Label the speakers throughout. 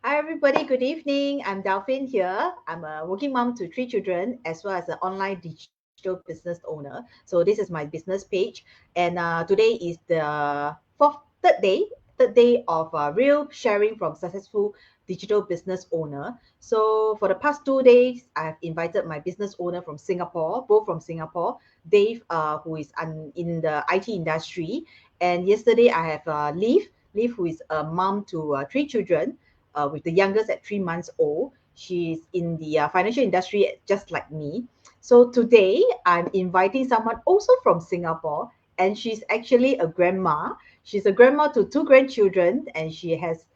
Speaker 1: Hi, everybody. Good evening. I'm Delphine here. I'm a working mom to three children, as well as an online digital business owner. So this is my business page, and today is the third day of real sharing from successful digital business owner. So for the past 2 days, I've invited my business owner from Singapore, both from Singapore, Dave, who is in the IT industry, and yesterday I have Liv, who is a mom to three children with the youngest at 3 months old. She's in the financial industry just like me. So today I'm inviting someone also from Singapore, and she's actually a grandma. She's a grandma to two grandchildren, and she has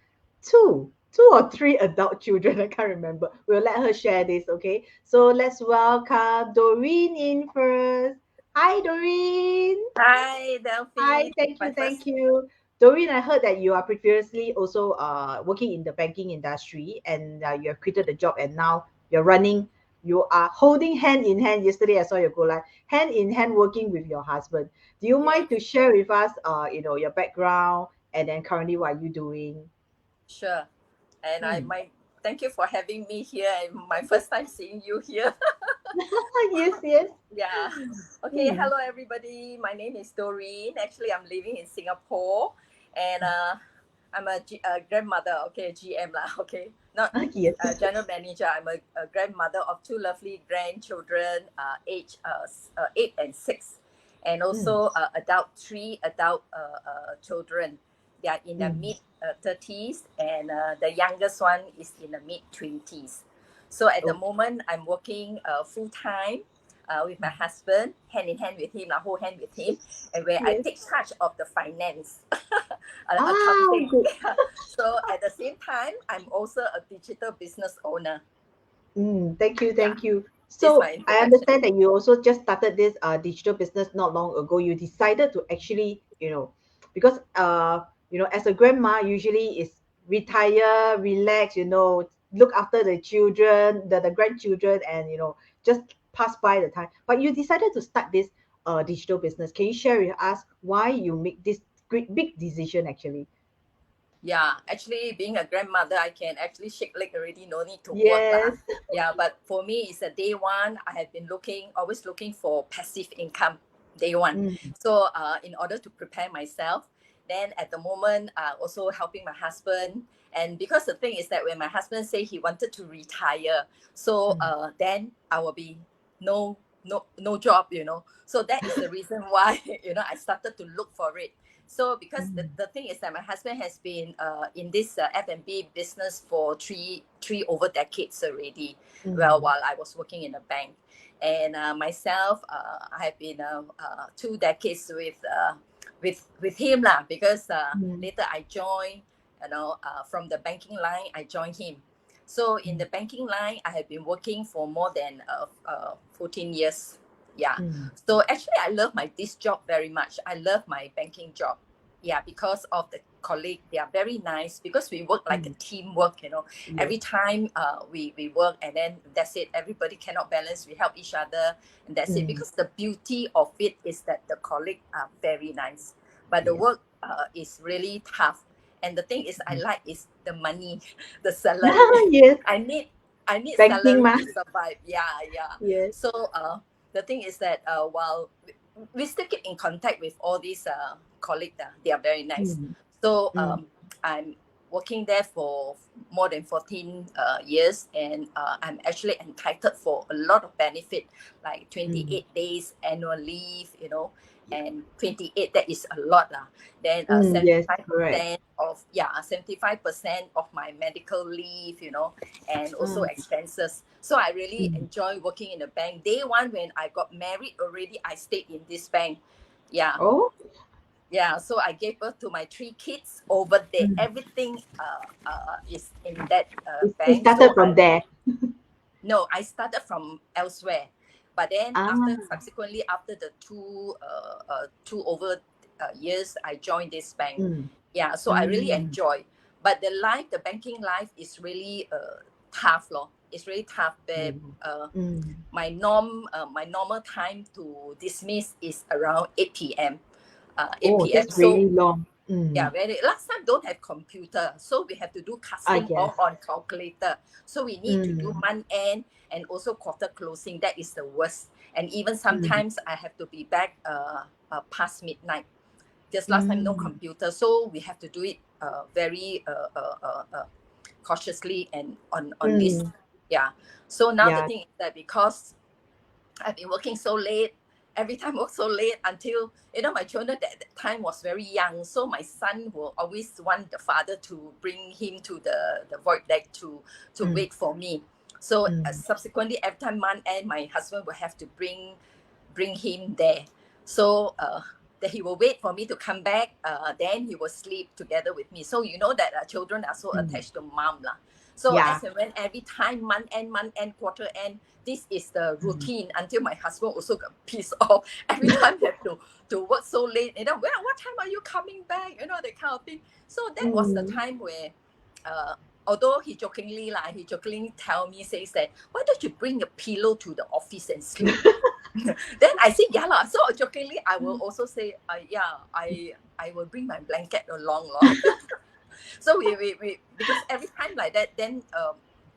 Speaker 1: two or three adult children. I can't remember. We'll let her share this, okay? So let's welcome Doreen in first. Hi, Doreen.
Speaker 2: Hi,
Speaker 1: Hi,
Speaker 2: Delphine.
Speaker 1: thank
Speaker 2: My
Speaker 1: you,
Speaker 2: first,
Speaker 1: thank you. Doreen, I heard that you are previously also working in the banking industry, and you have quitted the job, and now you are holding hand in hand. Yesterday I saw you go live, hand in hand working with your husband. Do you
Speaker 2: yes,
Speaker 1: mind to share with us, your background, and then currently what are you doing?
Speaker 2: sure. And
Speaker 1: Hmm.
Speaker 2: thank you for having me here. And my first time seeing you here.
Speaker 1: Yes, yes.
Speaker 2: Yeah. Okay.
Speaker 1: Hmm.
Speaker 2: Hello, everybody. My name is Doreen. Actually, I'm living in Singapore, and I'm a grandmother. Okay, GM lah. Okay, not
Speaker 1: Yes.
Speaker 2: general manager. I'm a grandmother of two lovely grandchildren, age 8 and 6, and
Speaker 1: Hmm.
Speaker 2: also three adult children. They are in the
Speaker 1: Hmm.
Speaker 2: mid 30s, and the youngest one is in the mid 20s. So at the
Speaker 1: Oh.
Speaker 2: moment, I'm working full time with my husband, hand in hand with him, hold hand with him, and where I
Speaker 1: Yes.
Speaker 2: take charge of the finance,
Speaker 1: Ah,
Speaker 2: accounting.
Speaker 1: good.
Speaker 2: So at the same time, I'm also a digital business owner.
Speaker 1: Thank you,
Speaker 2: Yeah,
Speaker 1: thank you.
Speaker 2: this is my
Speaker 1: So I
Speaker 2: introduction.
Speaker 1: understand that you also just started this digital business not long ago. You decided to actually, because as a grandma, usually is retire, relax, look after the children, the grandchildren, and just pass by the time. But you decided to start this digital business. Can you share with us why you make this great big decision actually?
Speaker 2: Yeah, actually, being a grandmother, I can actually shake leg already, no need to work lah.
Speaker 1: Yes.
Speaker 2: Yeah, but for me, it's a day one. I have been always looking for passive income, day one.
Speaker 1: Mm,
Speaker 2: So, in order to prepare myself, then at the moment, also helping my husband. And because the thing is that when my husband say he wanted to retire, so
Speaker 1: mm,
Speaker 2: then I will be no job, So that is the reason why I started to look for it. So because
Speaker 1: mm,
Speaker 2: the thing is that my husband has been in this F&B business for three over decades already. Well,
Speaker 1: mm,
Speaker 2: while I was working in a bank, and myself, I have been 2 decades with him lah. Because
Speaker 1: mm,
Speaker 2: later I joined, from the banking line, I joined him. So in
Speaker 1: mm,
Speaker 2: the banking line, I have been working for more than 14 years. Yeah.
Speaker 1: mm.
Speaker 2: So actually, I love this job very much. I love my banking job. Yeah, because of the colleague, they are very nice because we work like a
Speaker 1: Mm,
Speaker 2: teamwork.
Speaker 1: yes.
Speaker 2: Every time we work, and then that's it. Everybody cannot balance. We help each other, and that's it.
Speaker 1: Mm,
Speaker 2: Because the beauty of it is that the colleague are very nice, but the
Speaker 1: yes.
Speaker 2: work is really tough. And the thing is, I
Speaker 1: Mm.
Speaker 2: like is the money, the salary.
Speaker 1: Yes.
Speaker 2: I need I need
Speaker 1: Banking
Speaker 2: salary
Speaker 1: ma.
Speaker 2: to survive. Yeah, yeah.
Speaker 1: Yes.
Speaker 2: So the thing is that while we still keep in contact with all these colleagues, they are very nice.
Speaker 1: Mm,
Speaker 2: So
Speaker 1: mm,
Speaker 2: I'm working there for more than 14 years, and I'm actually entitled for a lot of benefit, like
Speaker 1: mm.
Speaker 2: 28 days annual leave, and 28, that is a lot lah. Then
Speaker 1: Yes, correct.
Speaker 2: 75% of my medical leave, and also
Speaker 1: Mm,
Speaker 2: expenses. So I really
Speaker 1: mm.
Speaker 2: enjoy working in the bank. Day one, when I got married already, I stayed in this bank. Yeah,
Speaker 1: Oh,
Speaker 2: yeah. So I gave birth to my three kids over there.
Speaker 1: mm.
Speaker 2: Everything is in that
Speaker 1: It
Speaker 2: bank.
Speaker 1: started
Speaker 2: So
Speaker 1: from there.
Speaker 2: no, I started from elsewhere, but then
Speaker 1: Ah,
Speaker 2: subsequently after the two over years, I joined this bank.
Speaker 1: mm,
Speaker 2: Yeah, so I really
Speaker 1: mm,
Speaker 2: enjoy. But the banking life is really tough, lor. It's really tough.
Speaker 1: yeah.
Speaker 2: But
Speaker 1: Mm.
Speaker 2: my normal time to dismiss is around 8 p.m. 8
Speaker 1: Oh,
Speaker 2: p.m.
Speaker 1: that's
Speaker 2: So
Speaker 1: really long.
Speaker 2: Yeah, very. Last time don't have computer, so we have to do casting all
Speaker 1: Yes.
Speaker 2: on calculator. So we need to do
Speaker 1: Mm.
Speaker 2: month end and also quarter closing. That is the worst. And even
Speaker 1: Mm.
Speaker 2: sometimes I have to be back past midnight. Just last time no computer, so we have to do it very cautiously and on this. Yeah. So now the
Speaker 1: Yeah.
Speaker 2: thing is that because I've been working so late, every time work so late until, you know, my children at that time was very young. So my son will always want the father to bring him to the void deck to wait for me. So subsequently, every time month end, my husband will have to bring him there. So that he will wait for me to come back. Then he will sleep together with me. So you know that children are so attached to mom lah. So as and when every time month end, quarter end, this is the routine until my husband also got pissed off. Every time they have to work so late. You know, well, what time are you coming back? You know, that kind of thing. So that was the time where although he jokingly tell me, says that, why don't you bring a pillow to the office and sleep? Then I say, yeah lah. So jokingly, I will also say, yeah, I will bring my blanket along. So we because every time like that, then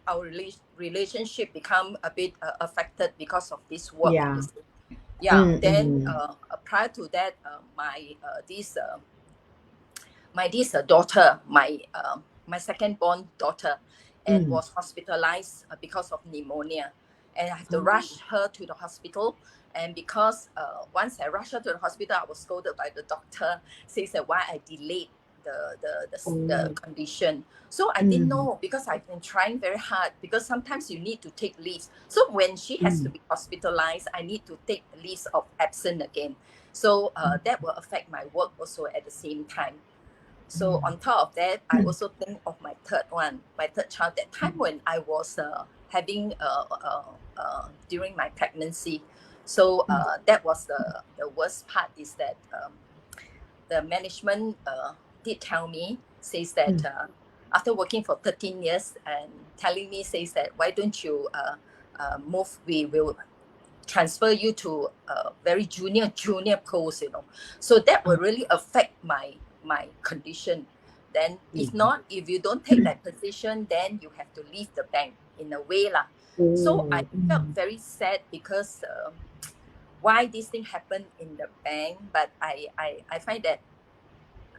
Speaker 2: our relationship become a bit affected because of this work.
Speaker 1: Yeah.
Speaker 2: Yeah. Then prior to that, my daughter, my second born daughter, and was hospitalized because of pneumonia, and I have to rush her to the hospital. And because once I rushed her to the hospital, I was scolded by the doctor, says that why I delayed the condition. So I didn't know, because I've been trying very hard, because sometimes you need to take leaves. So when she has to be hospitalized, I need to take leaves of absence again. So that will affect my work also at the same time. So on top of that, I also think of my third child. That time when I was having during my pregnancy. So that was the worst part, is that the management did tell me, says that after working for 13 years and telling me, says that, why don't you move, we will transfer you to a very junior post, you know. So that will really affect my condition. Then if not, if you don't take that position, then you have to leave the bank in a way lah. So I felt very sad, because why this thing happened in the bank. But I find that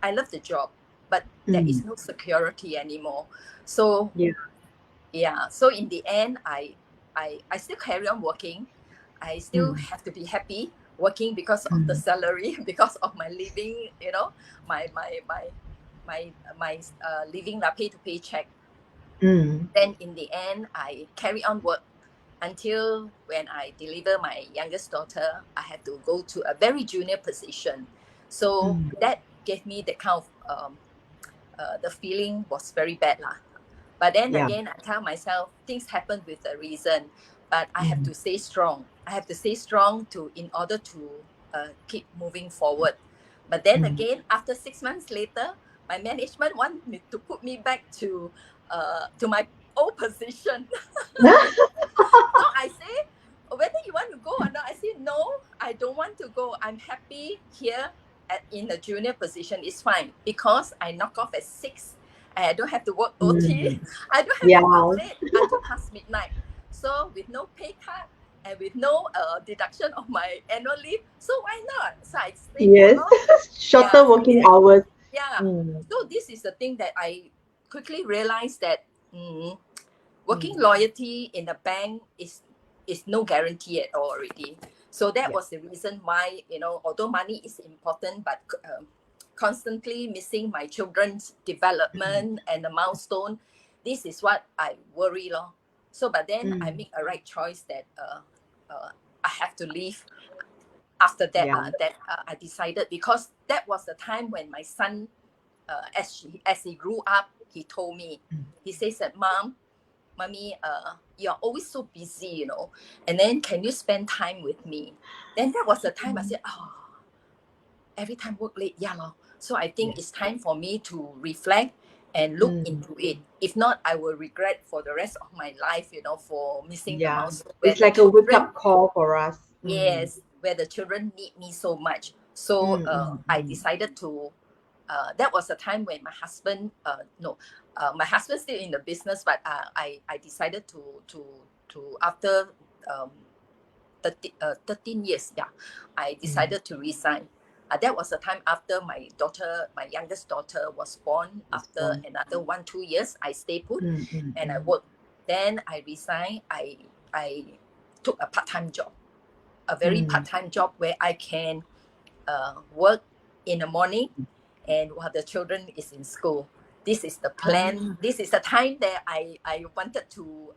Speaker 2: I love the job, but there is no security anymore. So yeah. So in the end, I still carry on working. I still have to be happy working because of the salary, because of my living, you know, my living, pay to paycheck. Then in the end, I carry on work until when I deliver my youngest daughter, I had to go to a very junior position. So that gave me the kind of the feeling was very bad lah. But then again, I tell myself, things happen with a reason, but I have to stay strong. I have to stay strong in order to keep moving forward. But then again, after 6 months later, my management want me to put me back to my old position. So I say, whether you want to go or not, I say, no, I don't want to go. I'm happy here in the junior position. It's fine, because I knock off at 6. I don't have to work OT. I don't have to work late until past midnight. So with no pay cut and with no deduction of my annual leave, so why not? So I stay
Speaker 1: shorter working hours.
Speaker 2: Yeah. So this is the thing that I quickly realized, that working loyalty in the bank is no guarantee at all already. So that was the reason why, you know, although money is important, but constantly missing my children's development and the milestone, this is what I worry lor. So but then I make a right choice, that I have to leave after that. I decided, because that was the time when my son, as he grew up, he told me, he says that, Mommy, you're always so busy, you know, and then can you spend time with me? Then that was the time I said, every time work late, so I think it's time for me to reflect and look into it. If not, I will regret for the rest of my life, you know, for missing the milestone.
Speaker 1: It's like a wake-up call for us.
Speaker 2: Yes, where the children need me so much. So I decided to that was a time when my husband, my husband's still in the business, but I decided to after 13 years, I decided to resign. That was the time after my youngest daughter was born. After another 1-2 years, I stayed put and I worked. Then I resigned. I took a part-time job, a very part-time job where I can work in the morning and while the children is in school. This is the plan. This is the time that I wanted to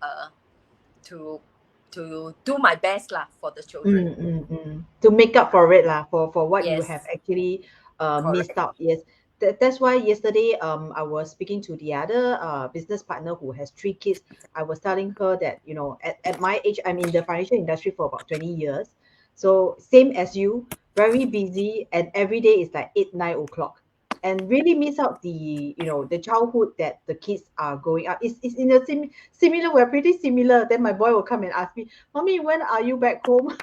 Speaker 2: do my best for the children.
Speaker 1: To make up for it for what you
Speaker 2: Yes,
Speaker 1: have actually missed
Speaker 2: correct.
Speaker 1: out. Yes, that's why yesterday I was speaking to the other business partner who has 3 kids. I was telling her that at my age, I'm in the financial industry for about 20 years, so same as you, very busy, and every day is like 8-9 o'clock, and really miss out the childhood that the kids are growing up. It's in a similar, we're pretty similar. Then my boy will come and ask me, "Mommy, when are you back home?"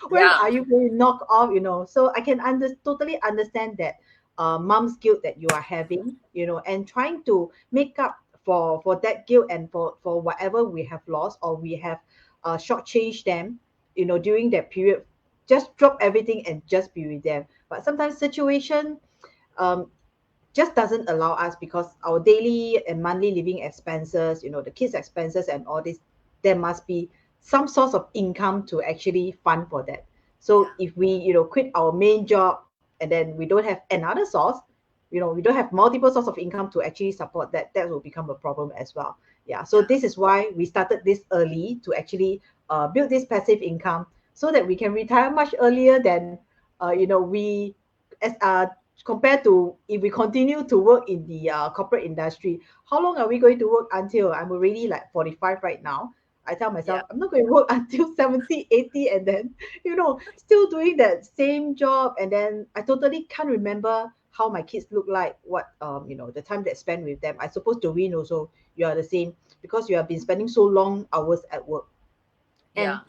Speaker 1: When
Speaker 2: Yeah,
Speaker 1: are you going to knock off? So I can totally understand that mom's guilt that you are having, and trying to make up for that guilt, and for whatever we have lost, or we have shortchanged them, during that period. Just drop everything and just be with them. But sometimes situation um just doesn't allow us, because our daily and monthly living expenses, the kids expenses and all this, there must be some source of income to actually fund for that. So if we quit our main job, and then we don't have another source, we don't have multiple source of income to actually support that, that will become a problem as well. Yeah, so this is why we started this early, to actually build this passive income, so that we can retire much earlier than we, as compared to if we continue to work in the corporate industry. How long are we going to work until? I'm already like 45 right now. I tell
Speaker 2: yeah,
Speaker 1: myself I'm not going to work until 70, 80, and then still doing that same job. And then I totally can't remember how my kids look like, what the time that spent with them. I suppose Doreen also, you are the same, because you have been spending so long hours at work.
Speaker 2: yeah.
Speaker 1: And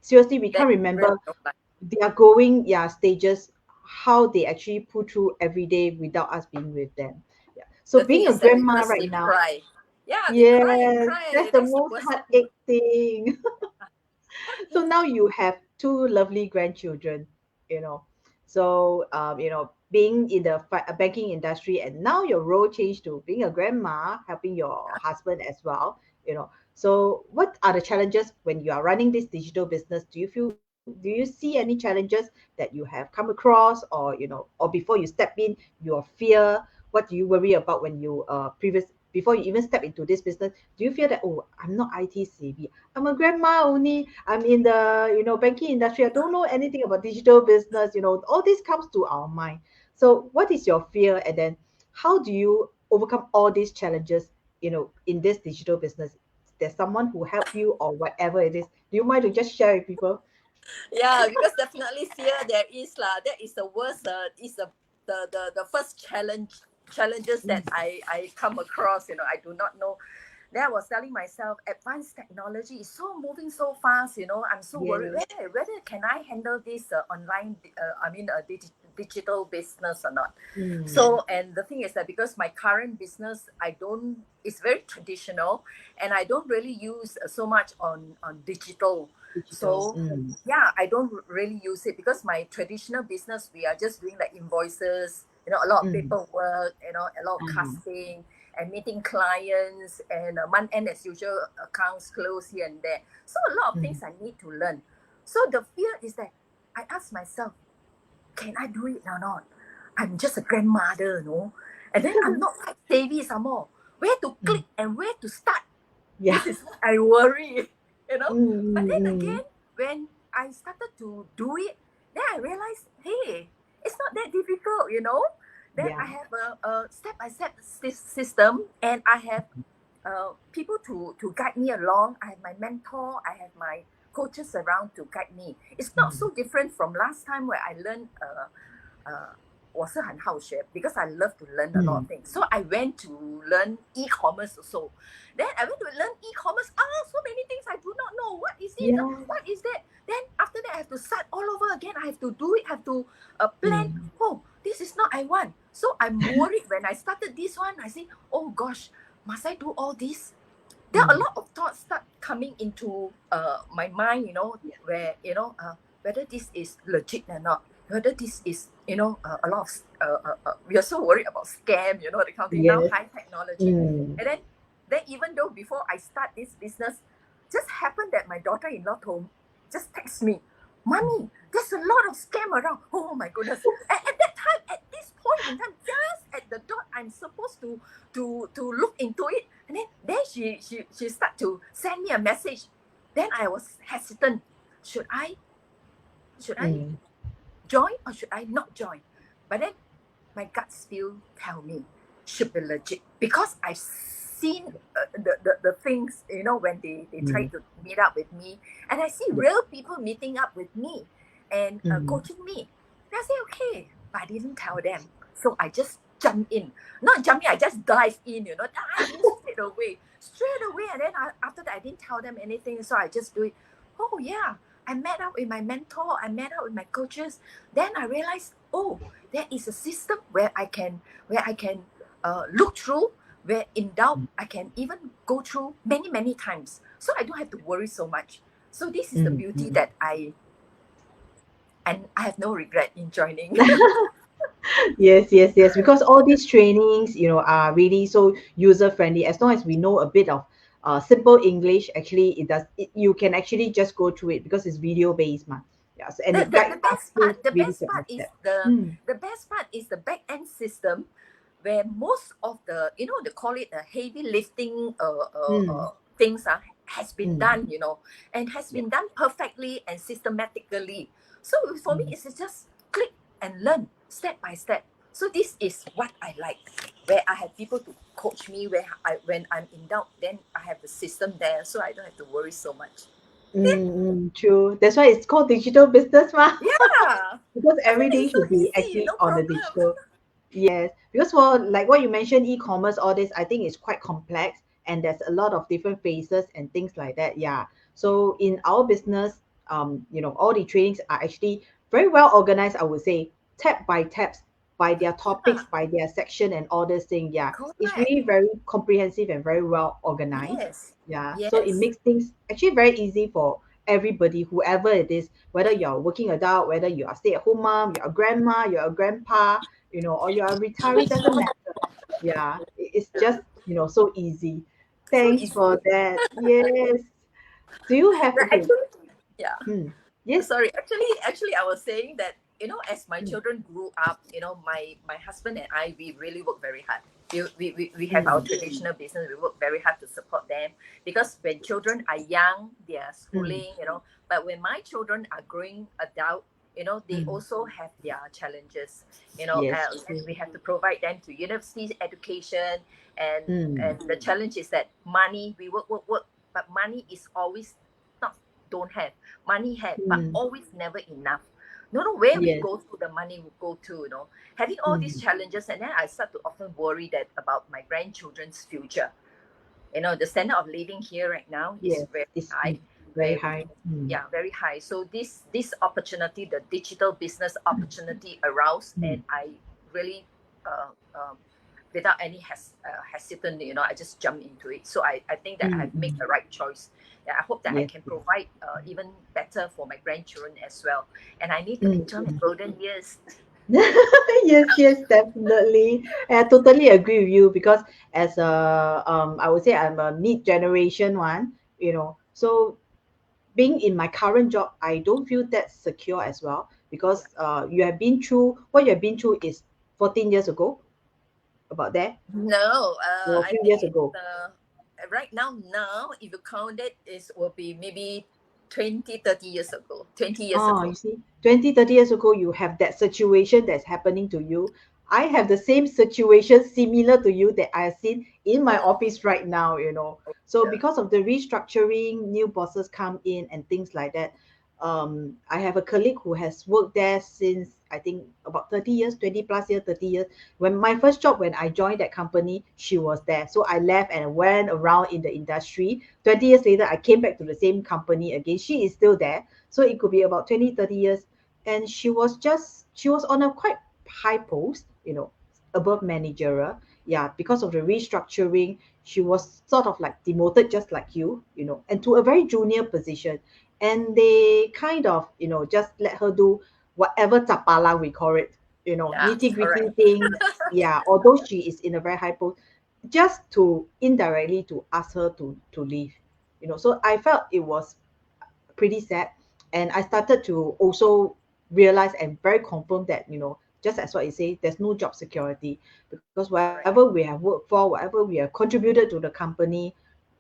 Speaker 1: seriously, we
Speaker 2: That
Speaker 1: can't
Speaker 2: really
Speaker 1: remember
Speaker 2: don't like.
Speaker 1: their growing, stages, how they actually pull through every day without us being with them. Yeah. So
Speaker 2: The thing
Speaker 1: being a
Speaker 2: is that
Speaker 1: grandma
Speaker 2: because
Speaker 1: right
Speaker 2: they
Speaker 1: now,
Speaker 2: cry. Yeah, they cry and
Speaker 1: yes, that's
Speaker 2: cry.
Speaker 1: the
Speaker 2: That's the
Speaker 1: most
Speaker 2: worst thing.
Speaker 1: heartache thing. So now you have two lovely grandchildren, you know. So being in the banking industry, and now your role changed to being a grandma, helping your husband as well. So what are the challenges when you are running this digital business? Do you see any challenges that you have come across, or before you step in, your fear? What do you worry about when you before you even step into this business? Do you feel that, oh, I'm not IT savvy, I'm a grandma only, I'm in the banking industry, I don't know anything about digital business? All this comes to our mind. So what is your fear, and then how do you overcome all these challenges in this digital business? There's someone who help you, or whatever it is. Do you mind to just share with people?
Speaker 2: Yeah, because definitely fear there is lah. That is the worst. Is the first challenges that
Speaker 1: Mm,
Speaker 2: I come across. I do not know. Then I was telling myself, advanced technology is so moving so fast. I'm so worried
Speaker 1: yes.
Speaker 2: whether can I handle this online. Digital business or not.
Speaker 1: Mm,
Speaker 2: So, and the thing is that because my current business, I don't. It's very traditional, and I don't really use so much on digital.
Speaker 1: digital.
Speaker 2: So yeah, I don't really use it because my traditional business, we are just doing like invoices, a lot of
Speaker 1: Mm,
Speaker 2: paperwork, a lot of
Speaker 1: uh-huh.
Speaker 2: casting and meeting clients and month end as usual, accounts close here and there. So a lot of
Speaker 1: Mm,
Speaker 2: things I need to learn. So the fear is that I ask myself, can I do it or not? I'm just a grandmother. And then I'm not quite savvy some more. Where to
Speaker 1: mm,
Speaker 2: click and where to start?
Speaker 1: yeah.
Speaker 2: This is what I worry.
Speaker 1: Mm,
Speaker 2: But
Speaker 1: mm,
Speaker 2: then
Speaker 1: mm.
Speaker 2: again, when I started to do it, then I realized, hey, it's not that difficult. Then I
Speaker 1: Yeah.
Speaker 2: have a step-by-step system, and I have people to guide me along. I have my mentor, I have my coaches around to guide me. It's not
Speaker 1: Mm,
Speaker 2: so different from last time where I learned 我是很好学 because I love to learn a lot of
Speaker 1: mm,
Speaker 2: things. So I went to learn e-commerce also. Then I went to learn e-commerce. So many things I do not know. What is it?
Speaker 1: yeah.
Speaker 2: What is that? Then after that, I have to start all over again. I have to do it. I have to plan.
Speaker 1: Mm,
Speaker 2: Oh, this is not I want. So I'm worried when I started this one. I say, oh gosh, must I do all this? There are a lot of thoughts start coming into my mind, where, whether this is legit or not, whether this is, a lot of, we are so worried about scam, the kind of thing, now
Speaker 1: Yes.
Speaker 2: high technology. And then even though before I start this business, just happened that my daughter-in-law just text me, Mommy, there's a lot of scam around. Oh my goodness. At that time, at this point in time, just at the dot, I'm supposed to look into it. And then she start to send me a message. Then I was hesitant. Should I join or should I not join? But then my gut still tell me should be legit, because I've seen the things, when they try to meet up with me, and I see real people meeting up with me and coaching me. And I say, okay, but I didn't tell them. So I just jump in. Not jump in, I just dive in, dive in straight away. And then after that, I didn't tell them anything. So I just do it. Oh yeah, I met up with my mentor. I met up with my coaches. Then I realized, oh, there is a system where I can look through, where in doubt I can even go through many times, so I don't have to worry so much. So this is the beauty that I have no regret in joining.
Speaker 1: Yes, yes, yes. Because all these trainings, are really so user friendly. As long as we know a bit of simple English, actually, you can actually just go through it because it's video based, man. Yes, and
Speaker 2: the,
Speaker 1: it
Speaker 2: the,
Speaker 1: guides
Speaker 2: the
Speaker 1: us
Speaker 2: best
Speaker 1: through
Speaker 2: part the
Speaker 1: really
Speaker 2: best
Speaker 1: step by
Speaker 2: part is
Speaker 1: step.
Speaker 2: the best part is the back end system, where most of the, they call it a heavy lifting things has been done, and has been done perfectly and systematically. So for me, it's just click and learn step by step. So this is what I like, where I have people to coach me, when I'm in doubt, then I have the system there, so I don't have to worry so much.
Speaker 1: True. That's why it's called digital business, ma.
Speaker 2: Yeah,
Speaker 1: Because
Speaker 2: I find that
Speaker 1: everything
Speaker 2: it's so
Speaker 1: should be
Speaker 2: easy,
Speaker 1: actually
Speaker 2: no
Speaker 1: on the
Speaker 2: problem.
Speaker 1: digital. Yes, because for like what you mentioned, e-commerce, all this, I think it's quite complex and there's a lot of different phases and things like that. Yeah. So in our business, all the trainings are actually very well organized, I would say, tab by tabs, by their topics, by their section and all this thing. Yeah. It's
Speaker 2: Correct.
Speaker 1: really very comprehensive and very well organized.
Speaker 2: Yes.
Speaker 1: Yeah. So it
Speaker 2: Yes.
Speaker 1: makes things actually very easy for everybody, whoever it is, whether you're a working adult, whether you are stay-at-home mom, you're a grandma, you're a grandpa, or you're a retiree, doesn't matter. Yeah, it's just, so easy.
Speaker 2: So
Speaker 1: Thanks
Speaker 2: easy.
Speaker 1: for that. Yes. Do you have,
Speaker 2: But
Speaker 1: okay,
Speaker 2: actually, yeah.
Speaker 1: yes.
Speaker 2: Sorry. Actually, I was saying that, as my children grew up, my husband and I, we really work very hard. We have our traditional business. We work very hard to support them, because when children are young, they are schooling, But when my children are growing adult, they also have their challenges,
Speaker 1: Yes,
Speaker 2: and
Speaker 1: true.
Speaker 2: we have to provide them to university education, and
Speaker 1: Mm,
Speaker 2: the challenge is that money, we work, but money is always not don't have. Money have, but
Speaker 1: mm,
Speaker 2: always never enough. Don't know where we
Speaker 1: yes.
Speaker 2: go to, the money will go to, Having all these challenges, and then I start to often worry that about my grandchildren's future. The standard of living here right now is
Speaker 1: Yes,
Speaker 2: very
Speaker 1: it's
Speaker 2: high,
Speaker 1: very
Speaker 2: where
Speaker 1: high.
Speaker 2: yeah, very high. So this opportunity, the digital business opportunity arose, and I really without any hesitant, I just jump into it. So I think that I've made the right choice. Yeah, I hope that I
Speaker 1: Yes.
Speaker 2: can provide even better for my grandchildren as well. And I need to
Speaker 1: Mm.
Speaker 2: enjoy my golden years.
Speaker 1: Yes, yes, definitely. And I totally agree with you because as a I would say I'm a mid generation one, so being in my current job, I don't feel that secure as well
Speaker 2: Yeah.
Speaker 1: because what you have been through is 14 years ago, about that,
Speaker 2: No,
Speaker 1: or a
Speaker 2: I
Speaker 1: few
Speaker 2: think
Speaker 1: years
Speaker 2: it's
Speaker 1: ago.
Speaker 2: right now. Now, if you count it, it will be maybe 20, 30 years ago. 20 years
Speaker 1: Oh, you
Speaker 2: ago.
Speaker 1: see, 20, 30 years ago, you have that situation that's happening to you. I have the same situation similar to you that I have seen in my office right now. So
Speaker 2: Yeah.
Speaker 1: because of the restructuring, new bosses come in and things like that. I have a colleague who has worked there since I think about 30 years, 20 plus years, 30 years. When my first job, when I joined that company, she was there. So I left and went around in the industry. 20 years later, I came back to the same company again. She is still there, so it could be about 20, 30 years. And she was on a quite high post, above managerial. Yeah, because of the restructuring, she was sort of like demoted just like and to a very junior position. And they kind of, just let her do whatever tapala we call it,
Speaker 2: Yeah,
Speaker 1: nitty gritty
Speaker 2: correct.
Speaker 1: things. Yeah, although she is in a very high post, just to indirectly to ask her to leave. So I felt it was pretty sad. And I started to also realize and very confirm that, just as what you say, there's no job security, because whatever we have worked for, whatever we have contributed to the company,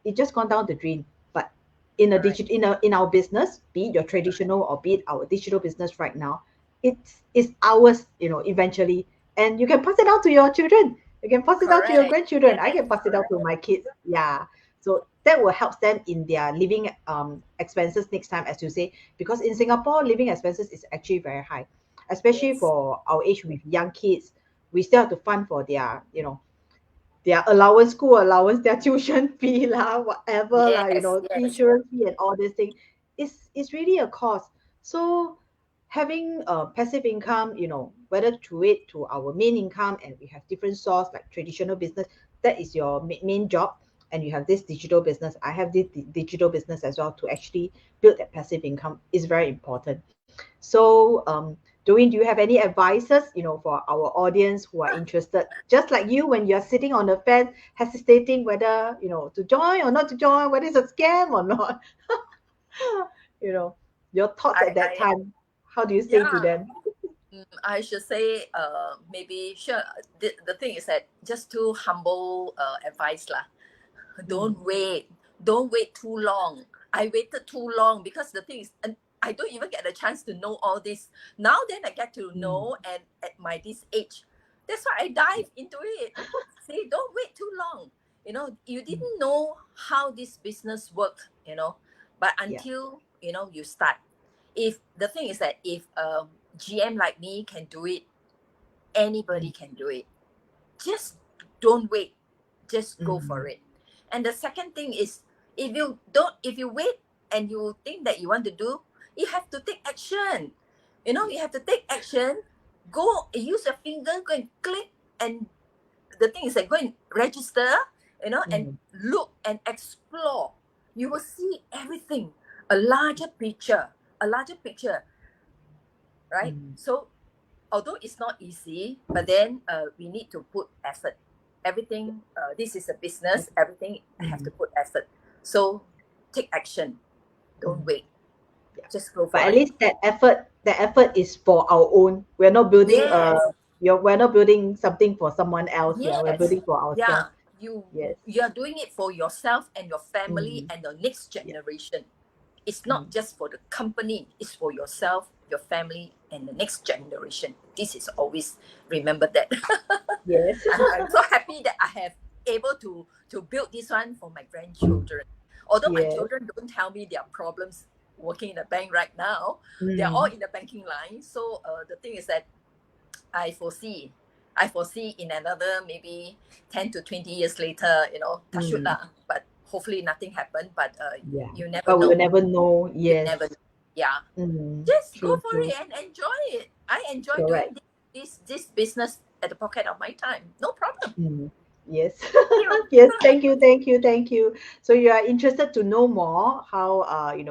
Speaker 1: it just gone down the drain. But
Speaker 2: Correct.
Speaker 1: in our business, be it your traditional or be it our digital business right now, it's ours, eventually. And you can pass it down to your children. You can pass it down to your
Speaker 2: Correct.
Speaker 1: grandchildren. I
Speaker 2: Yes,
Speaker 1: can pass it down
Speaker 2: correct.
Speaker 1: to my kids. Yeah. So that will help them in their living expenses next time, as you say, because in Singapore, living expenses is actually very high, especially
Speaker 2: Yes.
Speaker 1: for our age with young kids. We still have to fund for their, their allowance, school allowance, their tuition fee lah, whatever lah,
Speaker 2: Yes, yes.
Speaker 1: insurance fee and all this thing. It's really a cost. So having a passive income, whether through it to our main income, and we have different source like traditional business, that is your main job. And you have this digital business. I have this digital business as well, to actually build that passive income is very important. So, Doreen, do you have any advices, for our audience who are interested, just like you, when you're sitting on the fence, hesitating whether, to join or not to join, whether it's a scam or not, you know, your thoughts at that
Speaker 2: I
Speaker 1: time, how do you say to
Speaker 2: yeah.
Speaker 1: them?
Speaker 2: I should say, maybe sure. The thing is that just too humble advice lah.
Speaker 1: Mm,
Speaker 2: Don't wait too long. I waited too long because the thing is, and I don't even get a chance to know all this. Now then I get to
Speaker 1: mm,
Speaker 2: know, and at my this age, that's why I dive into it. See, don't wait too long. You
Speaker 1: mm,
Speaker 2: didn't know how this business work, but
Speaker 1: yeah.
Speaker 2: until you start. If the thing is that if a GM like me can do it, anybody
Speaker 1: Mm,
Speaker 2: can do it. Just don't wait. Just go for
Speaker 1: mm,
Speaker 2: it. And the second thing is, if you wait and you think that you want to do, you have to take action. You have to take action. Go use your finger, go and click, and the thing is that go and register, and
Speaker 1: mm,
Speaker 2: look and explore. You will see everything, a larger picture, a larger picture, right?
Speaker 1: mm,
Speaker 2: So although it's not easy, but then we need to put effort. Everything, this is a business, everything have to
Speaker 1: mm,
Speaker 2: put effort. So take action. Don't
Speaker 1: mm.
Speaker 2: wait.
Speaker 1: Yeah.
Speaker 2: Just go
Speaker 1: But
Speaker 2: for
Speaker 1: at
Speaker 2: it.
Speaker 1: least that effort is for our own. We're not building
Speaker 2: Yes,
Speaker 1: we're not building something for someone else. Yeah, we're
Speaker 2: yes.
Speaker 1: building for ourselves.
Speaker 2: Yeah. You
Speaker 1: Yes.
Speaker 2: you are doing it for yourself and your family
Speaker 1: Mm,
Speaker 2: and the next
Speaker 1: yeah.
Speaker 2: generation. It's
Speaker 1: Mm,
Speaker 2: not just for the company, it's for yourself, your family, and the next generation. This is always remember that.
Speaker 1: yes.
Speaker 2: I'm so happy that I have able to build this one for my grandchildren. Although my
Speaker 1: Yes.
Speaker 2: children don't tell me their problems working in the bank right now, they're all
Speaker 1: Mm,
Speaker 2: in the banking line. So the thing is that I foresee, I foresee in another maybe 10 to 20 years later, touch wood
Speaker 1: mm,
Speaker 2: lah. But hopefully nothing happened. But
Speaker 1: yeah.
Speaker 2: you never
Speaker 1: But we will
Speaker 2: know.
Speaker 1: never know.
Speaker 2: You never
Speaker 1: Yes.
Speaker 2: know. Yeah,
Speaker 1: Mm,
Speaker 2: just go
Speaker 1: true,
Speaker 2: for
Speaker 1: true.
Speaker 2: it and enjoy it. I enjoy doing
Speaker 1: Correct.
Speaker 2: this business at the pocket of my time. No problem.
Speaker 1: Mm, yes.
Speaker 2: Thank you.
Speaker 1: Yes. Thank you. Thank you. Thank you. So you are interested to know more how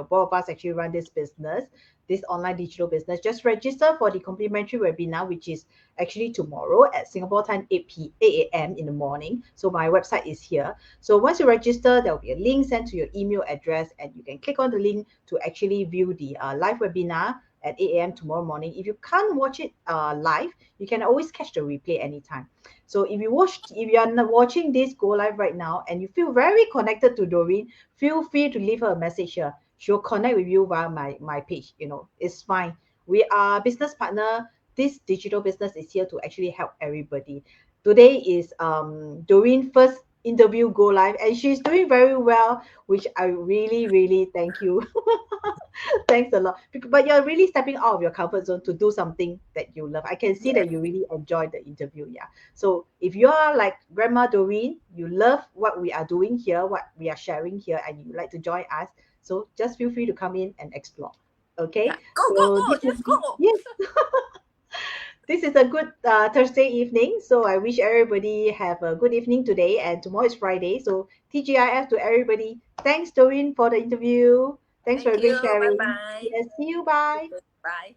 Speaker 1: both of us actually run this business, this online digital business. Just register for the complimentary webinar, which is actually tomorrow at Singapore time 8 a.m. in the morning. So my website is here. So once you register, there will be a link sent to your email address, and you can click on the link to actually view the live webinar at 8 a.m. tomorrow morning. If you can't watch it live, you can always catch the replay anytime. So if you are watching this go live right now and you feel very connected to Doreen, feel free to leave her a message here. She'll connect with you via my page. It's fine. We are business partner. This digital business is here to actually help everybody. Today is Doreen first interview go live, and she's doing very well, which I really really thank you. Thanks a lot. But you're really stepping out of your comfort zone to do something that you love. I can see
Speaker 2: Yes.
Speaker 1: that you really enjoyed the interview. Yeah. So if you're like Grandma Doreen, you love what we are doing here, what we are sharing here, and you like to join us, so just feel free to come in and explore.
Speaker 2: Yeah.
Speaker 1: Okay.
Speaker 2: Go, go,
Speaker 1: So
Speaker 2: go.
Speaker 1: this is
Speaker 2: Just go.
Speaker 1: yes. this is a good Thursday evening. So I wish everybody have a good evening today. And tomorrow is Friday. So TGIF to everybody. Thanks, Doreen, for the interview. Thanks for
Speaker 2: Thank
Speaker 1: a great
Speaker 2: you. Bye
Speaker 1: sharing.
Speaker 2: bye.
Speaker 1: Yes, see you. Bye.
Speaker 2: Bye.